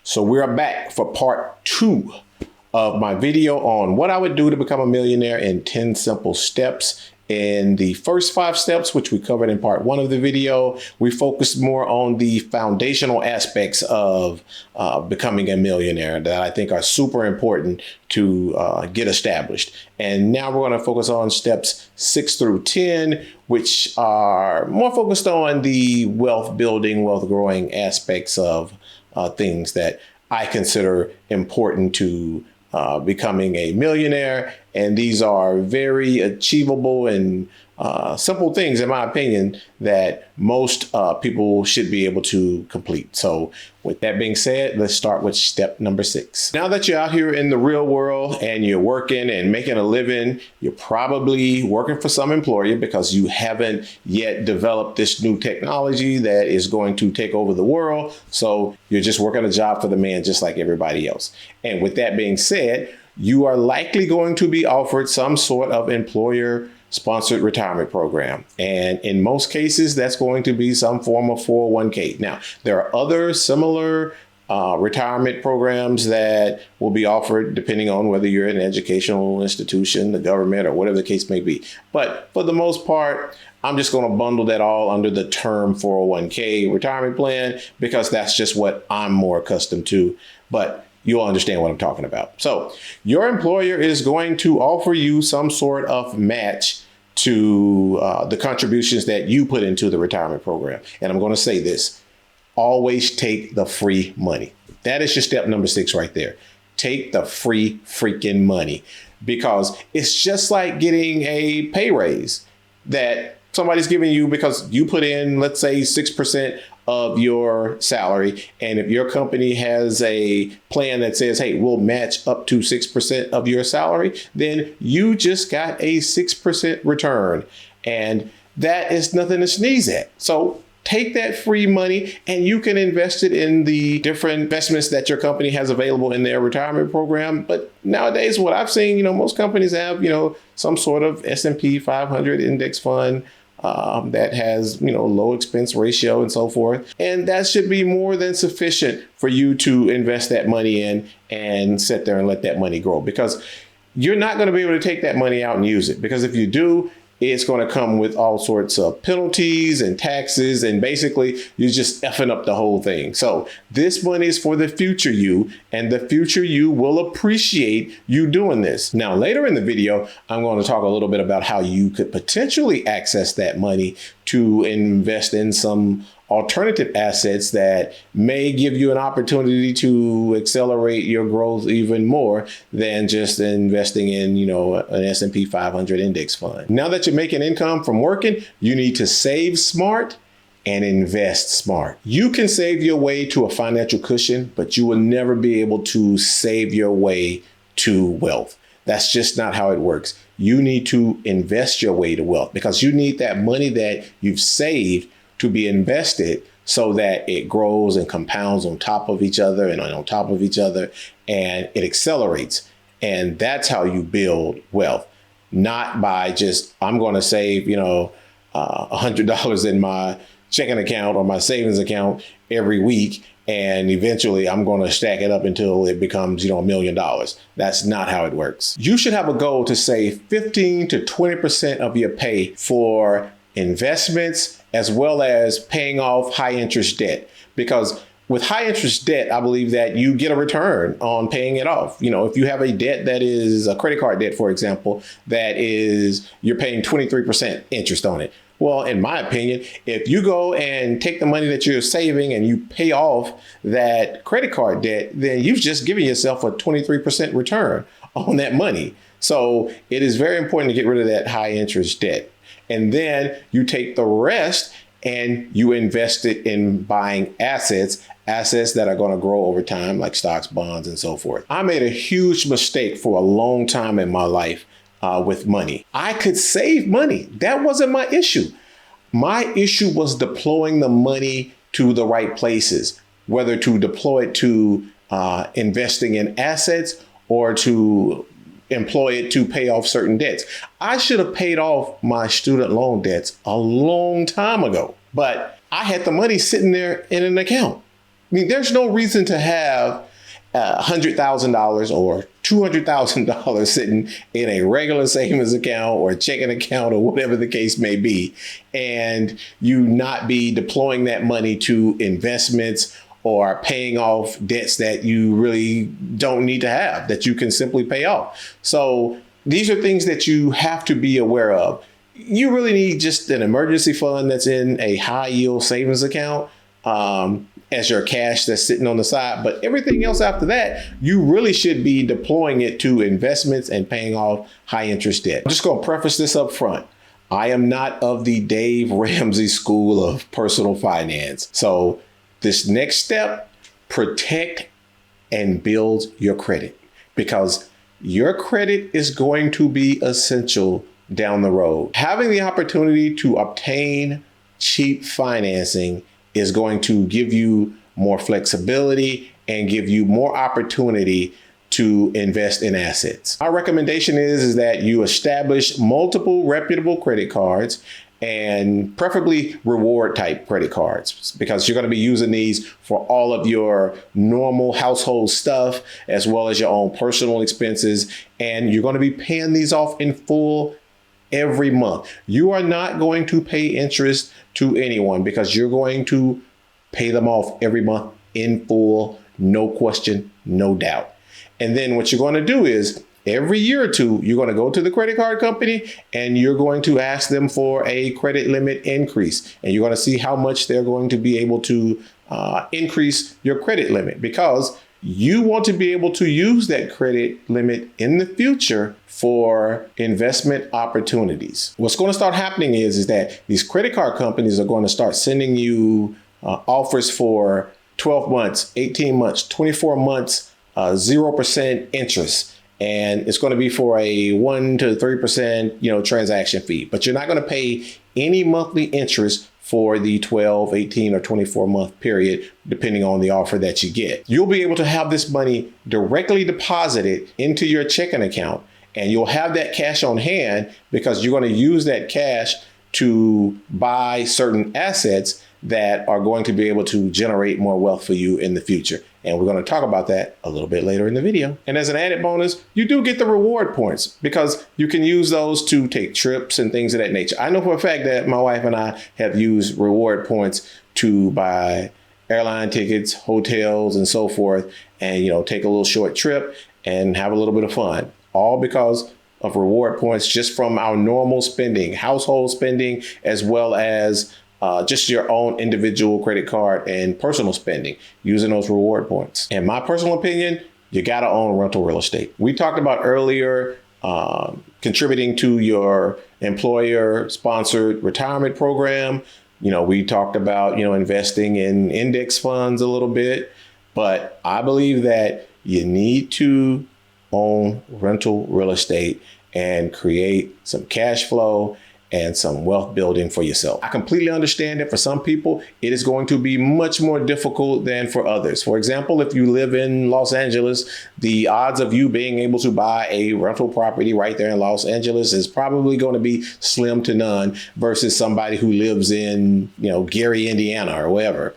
So we're back for part 2 of my video on what I would do to become a millionaire in 10 simple steps. In the first 5 steps, which we covered in part 1 of the video, we focused more on the foundational aspects of becoming a millionaire that I think are super important to get established. And now we're going to focus on steps 6 through 10, which are more focused on the wealth building, wealth growing aspects of things that I consider important to becoming a millionaire. And these are very achievable and simple things, in my opinion, that most people should be able to complete. So with that being said, let's start with step number 6. Now that you're out here in the real world and you're working and making a living, you're probably working for some employer because you haven't yet developed this new technology that is going to take over the world. So you're just working a job for the man, just like everybody else. And with that being said, you are likely going to be offered some sort of employer sponsored retirement program. And in most cases, that's going to be some form of 401k. Now, there are other similar retirement programs that will be offered depending on whether you're in an educational institution, the government, or whatever the case may be. But for the most part, I'm just going to bundle that all under the term 401k retirement plan because that's just what I'm more accustomed to. But you'll understand what I'm talking about. So your employer is going to offer you some sort of match to the contributions that you put into the retirement program. And I'm going to say this, always take the free money. That is your step number 6 right there. Take the free freaking money, because it's just like getting a pay raise that somebody's giving you because you put in, let's say, 6% of your salary. And if your company has a plan that says, hey, we'll match up to 6% of your salary, then you just got a 6% return. And that is nothing to sneeze at. So take that free money and you can invest it in the different investments that your company has available in their retirement program. But nowadays, what I've seen, most companies have, some sort of S&P 500 index fund that has, low expense ratio and so forth. And that should be more than sufficient for you to invest that money in and sit there and let that money grow, because you're not going to be able to take that money out and use it, because if you do, it's going to come with all sorts of penalties and taxes, and basically you're just effing up the whole thing. So this money is for the future you, and the future you will appreciate you doing this. Now, later in the video, I'm going to talk a little bit about how you could potentially access that money to invest in some alternative assets that may give you an opportunity to accelerate your growth even more than just investing in, an S&P 500 index fund. Now that you're making income from working, you need to save smart and invest smart. You can save your way to a financial cushion, but you will never be able to save your way to wealth. That's just not how it works. You need to invest your way to wealth, because you need that money that you've saved to be invested so that it grows and compounds on top of each other and on top of each other, and it accelerates. And that's how you build wealth, not by just, I'm going to save, $100 in my checking account or my savings account every week, and eventually I'm going to stack it up until it becomes, $1 million. That's not how it works. You should have a goal to save 15 to 20% of your pay for investments, as well as paying off high interest debt. Because with high interest debt, I believe that you get a return on paying it off. If you have a debt that is a credit card debt, for example, you're paying 23% interest on it. Well, in my opinion, if you go and take the money that you're saving and you pay off that credit card debt, then you've just given yourself a 23% return on that money. So it is very important to get rid of that high interest debt. And then you take the rest and you invest it in buying assets that are going to grow over time, like stocks, bonds, and so forth. I made a huge mistake for a long time in my life with money. I could save money. That wasn't my issue. My issue was deploying the money to the right places, whether to deploy it to investing in assets or to employ it to pay off certain debts. I should have paid off my student loan debts a long time ago, but I had the money sitting there in an account. I mean, there's no reason to have $100,000 or $200,000 sitting in a regular savings account or a checking account or whatever the case may be, and you not be deploying that money to investments or paying off debts that you really don't need to have, that you can simply pay off. So these are things that you have to be aware of. You really need just an emergency fund that's in a high yield savings account as your cash that's sitting on the side. But everything else after that, you really should be deploying it to investments and paying off high interest debt. I'm just going to preface this up front. I am not of the Dave Ramsey school of personal finance. So this next step, protect and build your credit, because your credit is going to be essential down the road. Having the opportunity to obtain cheap financing is going to give you more flexibility and give you more opportunity to invest in assets. Our recommendation is that you establish multiple reputable credit cards, and preferably reward type credit cards, because you're going to be using these for all of your normal household stuff as well as your own personal expenses. And you're going to be paying these off in full every month. You are not going to pay interest to anyone, because you're going to pay them off every month in full, no question, no doubt. And then what you're going to do is every year or two, you're going to go to the credit card company and you're going to ask them for a credit limit increase. And you're going to see how much they're going to be able to increase your credit limit, because you want to be able to use that credit limit in the future for investment opportunities. What's going to start happening is that these credit card companies are going to start sending you offers for 12 months, 18 months, 24 months, 0% interest. And it's going to be for a 1 to 3%, transaction fee. But you're not going to pay any monthly interest for the 12, 18, or 24 month period, depending on the offer that you get. You'll be able to have this money directly deposited into your checking account, and you'll have that cash on hand because you're going to use that cash to buy certain assets that are going to be able to generate more wealth for you in the future. And we're going to talk about that a little bit later in the video. And as an added bonus, you do get the reward points, because you can use those to take trips and things of that nature. I know for a fact that my wife and I have used reward points to buy airline tickets, hotels, and so forth, and, take a little short trip and have a little bit of fun, all because of reward points just from our normal spending, household spending, as well as just your own individual credit card and personal spending, using those reward points. In my personal opinion, you got to own rental real estate. We talked about earlier contributing to your employer sponsored retirement program. We talked about, investing in index funds a little bit, but I believe that you need to own rental real estate and create some cash flow and some wealth building for yourself. I completely understand that for some people, it is going to be much more difficult than for others. For example, if you live in Los Angeles, the odds of you being able to buy a rental property right there in Los Angeles is probably going to be slim to none versus somebody who lives in, Gary, Indiana or wherever.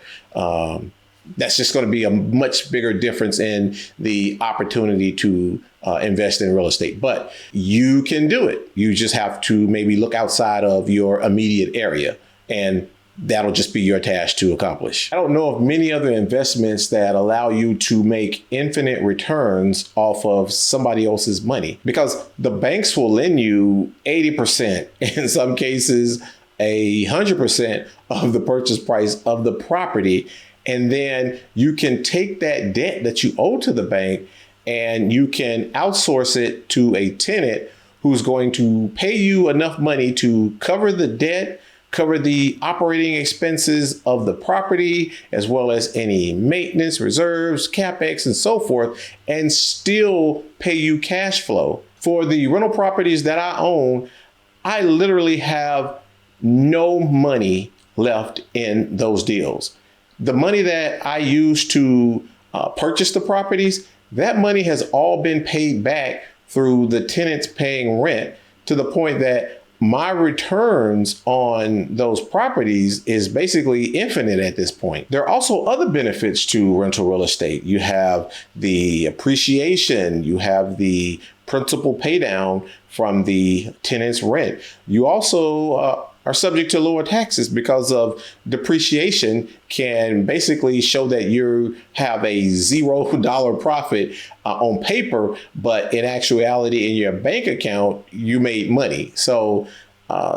That's just going to be a much bigger difference in the opportunity to invest in real estate. But you can do it. You just have to maybe look outside of your immediate area, and that'll just be your task to accomplish. I don't know of many other investments that allow you to make infinite returns off of somebody else's money, because the banks will lend you 80%, in some cases 100% of the purchase price of the property. And then you can take that debt that you owe to the bank and you can outsource it to a tenant who's going to pay you enough money to cover the debt, cover the operating expenses of the property, as well as any maintenance, reserves, CapEx, and so forth, and still pay you cash flow. For the rental properties that I own, I literally have no money left in those deals. The money that I used to purchase the properties, that money has all been paid back through the tenants paying rent, to the point that my returns on those properties is basically infinite at this point. There are also other benefits to rental real estate. You have the appreciation, you have the principal pay down from the tenant's rent. You also are subject to lower taxes because of depreciation can basically show that you have a $0 profit on paper, but in actuality in your bank account, you made money. So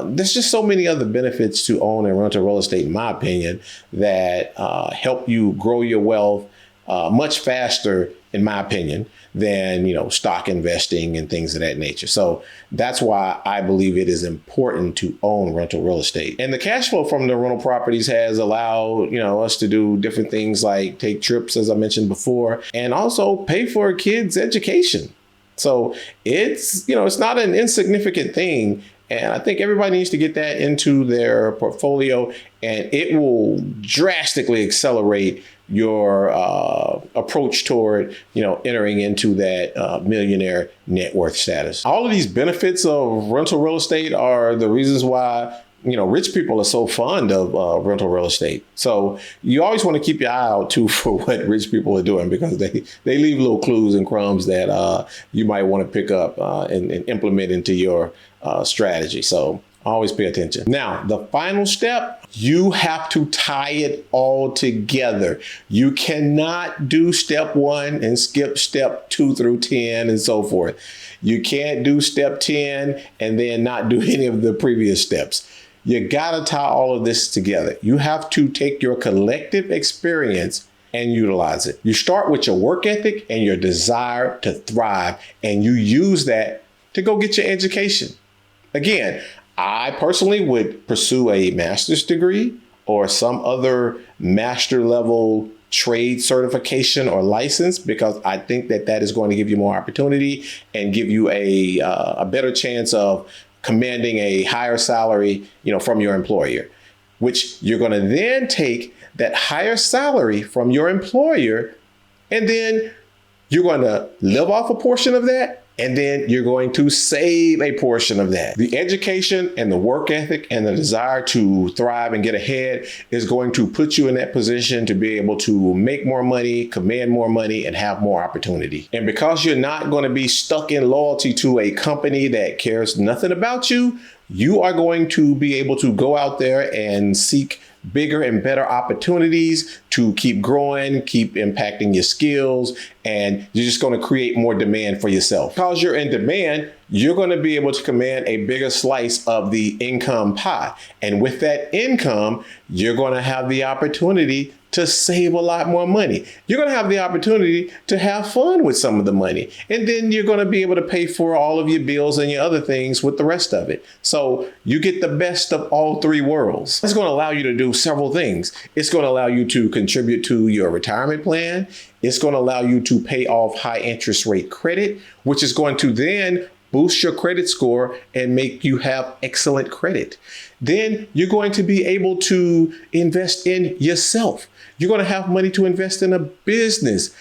there's just so many other benefits to own and rental real estate, in my opinion, that help you grow your wealth much faster, in my opinion, than, stock investing and things of that nature. So that's why I believe it is important to own rental real estate. And the cash flow from the rental properties has allowed, us to do different things like take trips, as I mentioned before, and also pay for a kid's education. So it's not an insignificant thing. And I think everybody needs to get that into their portfolio, and it will drastically accelerate your approach toward, entering into that millionaire net worth status. All of these benefits of rental real estate are the reasons why rich people are so fond of rental real estate. So you always want to keep your eye out too for what rich people are doing, because they leave little clues and crumbs that you might want to pick up and implement into your strategy. So always pay attention. Now, the final step, you have to tie it all together. You cannot do step 1 and skip step 2 through 10 and so forth. You can't do step 10 and then not do any of the previous steps. You gotta tie all of this together. You have to take your collective experience and utilize it. You start with your work ethic and your desire to thrive, and you use that to go get your education. Again, I personally would pursue a master's degree or some other master level trade certification or license, because I think that is going to give you more opportunity and give you a better chance of commanding a higher salary, from your employer, which you're going to then take that higher salary from your employer, and then you're going to live off a portion of that. And then you're going to save a portion of that. The education and the work ethic and the desire to thrive and get ahead is going to put you in that position to be able to make more money, command more money, and have more opportunity. And because you're not going to be stuck in loyalty to a company that cares nothing about you, you are going to be able to go out there and seek bigger and better opportunities to keep growing, keep impacting your skills, and you're just going to create more demand for yourself. Because you're in demand, you're going to be able to command a bigger slice of the income pie. And with that income, you're going to have the opportunity to save a lot more money. You're going to have the opportunity to have fun with some of the money. And then you're going to be able to pay for all of your bills and your other things with the rest of it. So you get the best of all three worlds. It's going to allow you to do several things. It's going to allow you to contribute to your retirement plan. It's going to allow you to pay off high interest rate credit, which is going to then boost your credit score and make you have excellent credit. Then you're going to be able to invest in yourself. You're going to have money to invest in a business,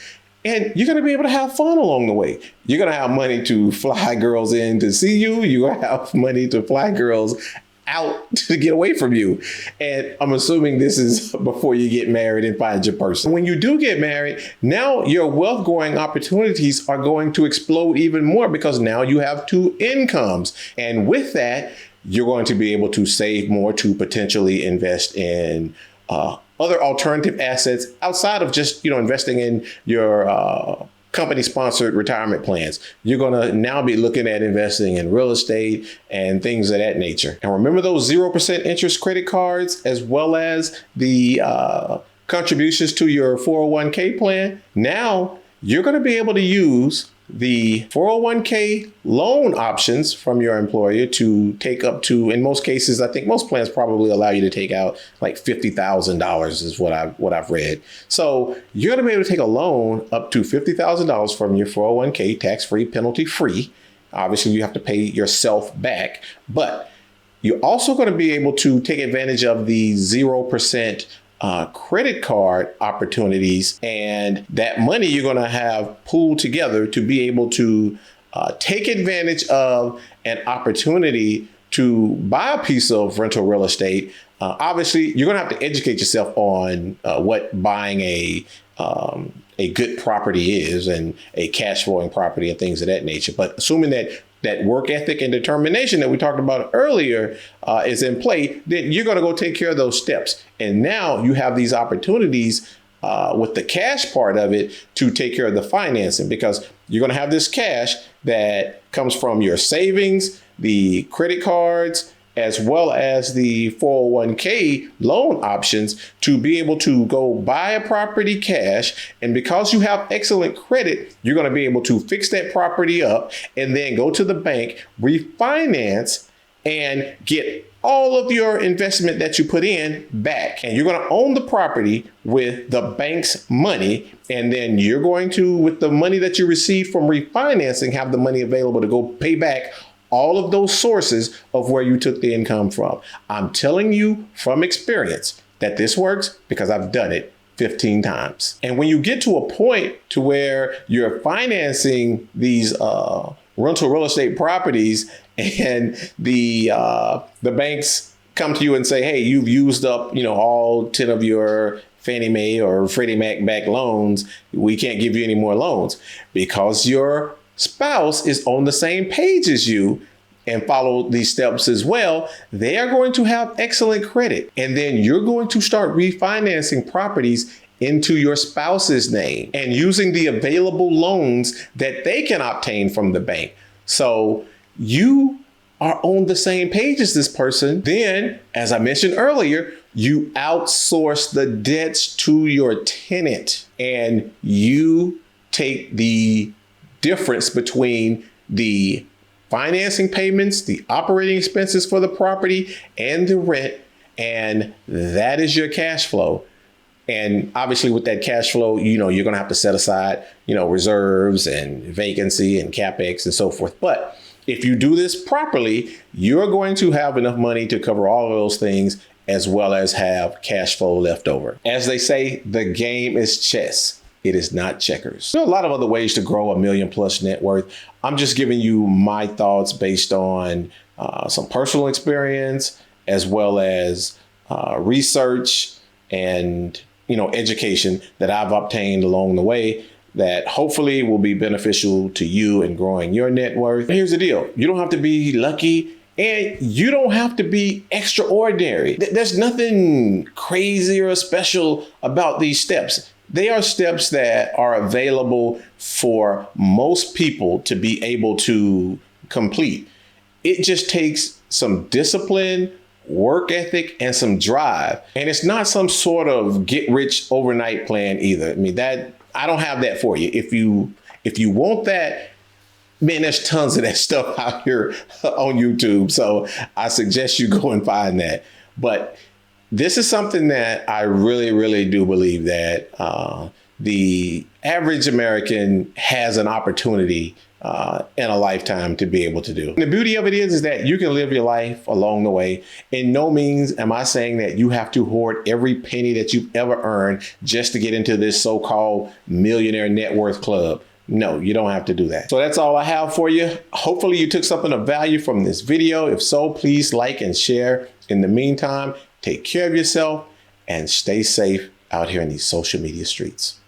and you're going to be able to have fun along the way. You're going to have money to fly girls in to see you. You're going to have money to fly girls out to get away from you. And I'm assuming this is before you get married and find your person. When you do get married, now your wealth growing opportunities are going to explode even more, because now you have two incomes. And with that, you're going to be able to save more to potentially invest in other alternative assets outside of just, investing in your company-sponsored retirement plans. You're going to now be looking at investing in real estate and things of that nature. And remember those 0% interest credit cards, as well as the contributions to your 401k plan? Now you're going to be able to use the 401k loan options from your employer to take up to, in most cases, I think most plans probably allow you to take out like $50,000 is what I've read. So you're going to be able to take a loan up to $50,000 from your 401k, tax-free, penalty-free. Obviously, you have to pay yourself back, but you're also going to be able to take advantage of the 0% credit card opportunities, and that money you're going to have pooled together to be able to take advantage of an opportunity to buy a piece of rental real estate, obviously you're going to have to educate yourself on what buying a good property is and a cash flowing property and things of that nature. But assuming that work ethic and determination that we talked about earlier is in play, then you're going to go take care of those steps. And now you have these opportunities with the cash part of it to take care of the financing, because you're going to have this cash that comes from your savings, the credit cards, as well as the 401k loan options to be able to go buy a property cash. And because you have excellent credit, you're going to be able to fix that property up and then go to the bank, refinance, and get all of your investment that you put in back. And you're going to own the property with the bank's money. And then you're going to, with the money that you receive from refinancing, have the money available to go pay back all of those sources of where you took the income from. I'm telling you from experience that this works because I've done it 15 times. And when you get to a point to where you're financing these rental real estate properties and the banks come to you and say, hey, you've used up, all 10 of your Fannie Mae or Freddie Mac backed loans. We can't give you any more loans because your spouse is on the same page as you and follow these steps as well. They are going to have excellent credit. And then you're going to start refinancing properties into your spouse's name and using the available loans that they can obtain from the bank. So you are on the same page as this person. Then, as I mentioned earlier, you outsource the debts to your tenant and you take the difference between the financing payments, the operating expenses for the property, and the rent, and that is your cash flow. And obviously with that cash flow, you're going to have to set aside, reserves and vacancy and CapEx and so forth. But if you do this properly, you're going to have enough money to cover all of those things as well as have cash flow left over. As they say, the game is chess. It is not checkers. There are a lot of other ways to grow a $1 million+ net worth. I'm just giving you my thoughts based on some personal experience as well as research and education that I've obtained along the way that hopefully will be beneficial to you in growing your net worth. Here's the deal. You don't have to be lucky and you don't have to be extraordinary. There's nothing crazy or special about these steps. They are steps that are available for most people to be able to complete. It just takes some discipline, work ethic, and some drive. And it's not some sort of get rich overnight plan either. I don't have that for you. If you want that, man, there's tons of that stuff out here on YouTube. So I suggest you go and find that. But this is something that I really, really do believe that the average American has an opportunity in a lifetime to be able to do. And the beauty of it is that you can live your life along the way. In no means am I saying that you have to hoard every penny that you've ever earned just to get into this so-called millionaire net worth club. No, you don't have to do that. So that's all I have for you. Hopefully you took something of value from this video. If so, please like and share. In the meantime, take care of yourself and stay safe out here in these social media streets.